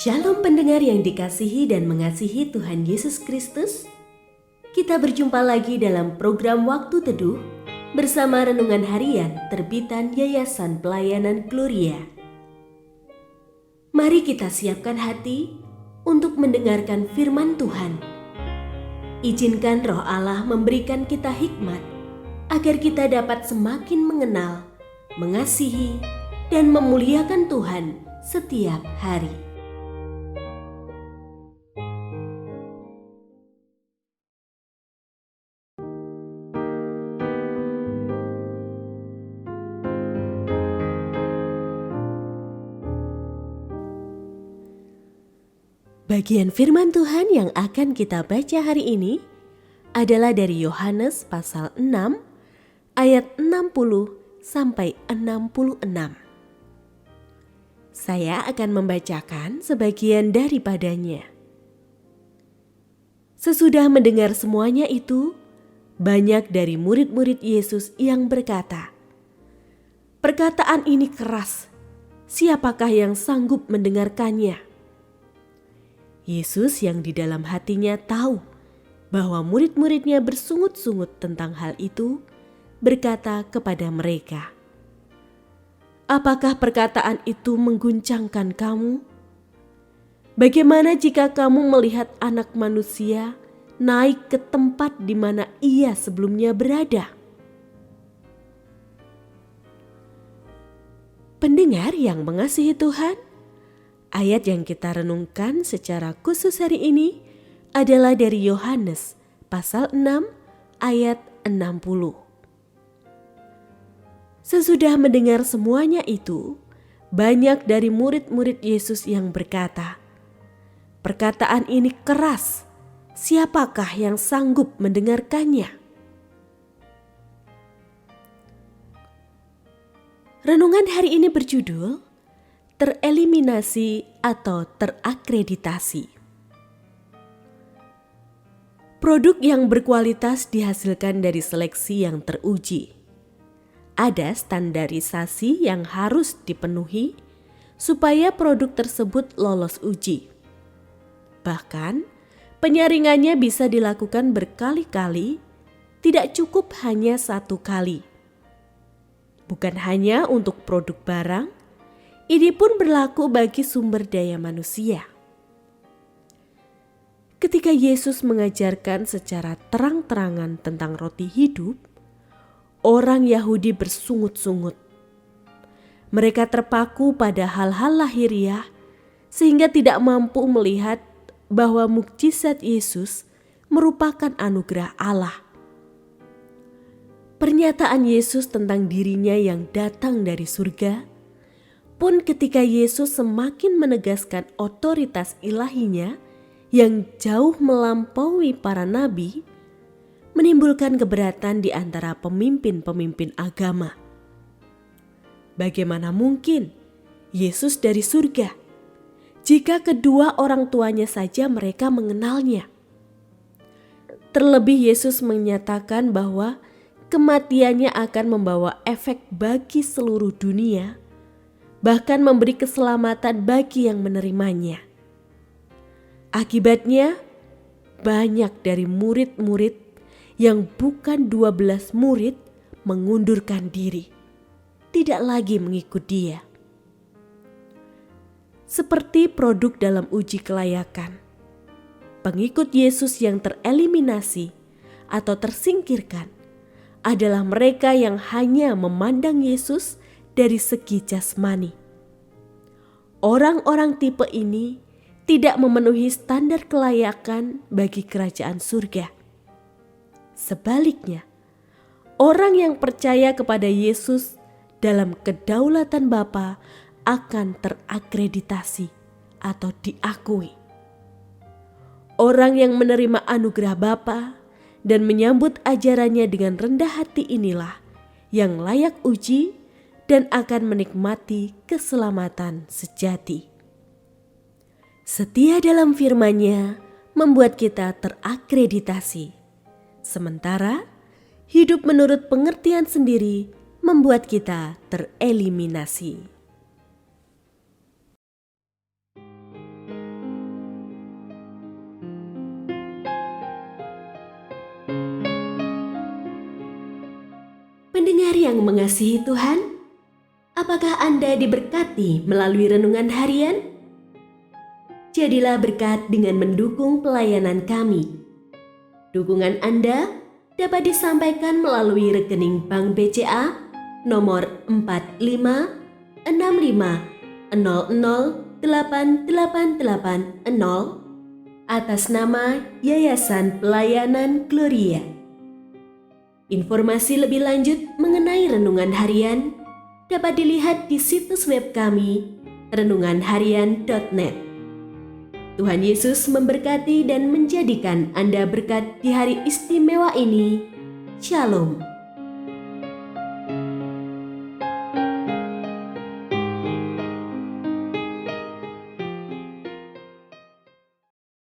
Shalom pendengar yang dikasihi dan mengasihi Tuhan Yesus Kristus. Kita berjumpa lagi dalam program Waktu Teduh bersama Renungan Harian terbitan Yayasan Pelayanan Gloria. Mari kita siapkan hati untuk mendengarkan firman Tuhan. Izinkan Roh Allah memberikan kita hikmat agar kita dapat semakin mengenal, mengasihi, dan memuliakan Tuhan setiap hari. Bagian firman Tuhan yang akan kita baca hari ini adalah dari Yohanes pasal 6 ayat 60 sampai 66. Saya akan membacakan sebagian daripadanya. Sesudah mendengar semuanya itu, banyak dari murid-murid Yesus yang berkata, "Perkataan ini keras, siapakah yang sanggup mendengarkannya?" Yesus yang di dalam hatinya tahu bahwa murid-muridnya bersungut-sungut tentang hal itu, berkata kepada mereka, "Apakah perkataan itu mengguncangkan kamu? Bagaimana jika kamu melihat Anak Manusia naik ke tempat di mana Ia sebelumnya berada?" Pendengar yang mengasihi Tuhan, ayat yang kita renungkan secara khusus hari ini adalah dari Yohanes pasal 6 ayat 60. Sesudah mendengar semuanya itu, banyak dari murid-murid Yesus yang berkata, "Perkataan ini keras, siapakah yang sanggup mendengarkannya?" Renungan hari ini berjudul tereliminasi atau terakreditasi. Produk yang berkualitas dihasilkan dari seleksi yang teruji. Ada standarisasi yang harus dipenuhi supaya produk tersebut lolos uji. Bahkan, penyaringannya bisa dilakukan berkali-kali, tidak cukup hanya satu kali. Bukan hanya untuk produk barang, ini pun berlaku bagi sumber daya manusia. Ketika Yesus mengajarkan secara terang-terangan tentang roti hidup, orang Yahudi bersungut-sungut. Mereka terpaku pada hal-hal lahiriah sehingga tidak mampu melihat bahwa mukjizat Yesus merupakan anugerah Allah. Pernyataan Yesus tentang dirinya yang datang dari surga pun ketika Yesus semakin menegaskan otoritas ilahinya yang jauh melampaui para nabi, menimbulkan keberatan di antara pemimpin-pemimpin agama. Bagaimana mungkin Yesus dari surga jika kedua orang tuanya saja mereka mengenalnya? Terlebih Yesus menyatakan bahwa kematiannya akan membawa efek bagi seluruh dunia, bahkan memberi keselamatan bagi yang menerimanya. Akibatnya, banyak dari murid-murid yang bukan 12 murid mengundurkan diri, tidak lagi mengikut Dia. Seperti produk dalam uji kelayakan, pengikut Yesus yang tereliminasi atau tersingkirkan adalah mereka yang hanya memandang Yesus dari segi jasmani. Orang-orang tipe ini tidak memenuhi standar kelayakan bagi kerajaan surga. Sebaliknya, orang yang percaya kepada Yesus dalam kedaulatan Bapa akan terakreditasi atau diakui. Orang yang menerima anugerah Bapa dan menyambut ajarannya dengan rendah hati inilah yang layak uji dan akan menikmati keselamatan sejati. Setia dalam firman-Nya membuat kita terakreditasi. Sementara hidup menurut pengertian sendiri membuat kita tereliminasi. Pendengar yang mengasihi Tuhan, apakah Anda diberkati melalui renungan harian? Jadilah berkat dengan mendukung pelayanan kami. Dukungan Anda dapat disampaikan melalui rekening Bank BCA nomor 4565008880 atas nama Yayasan Pelayanan Gloria. Informasi lebih lanjut mengenai renungan harian dapat dilihat di situs web kami renunganharian.net. Tuhan Yesus memberkati dan menjadikan Anda berkat di hari istimewa ini. Shalom.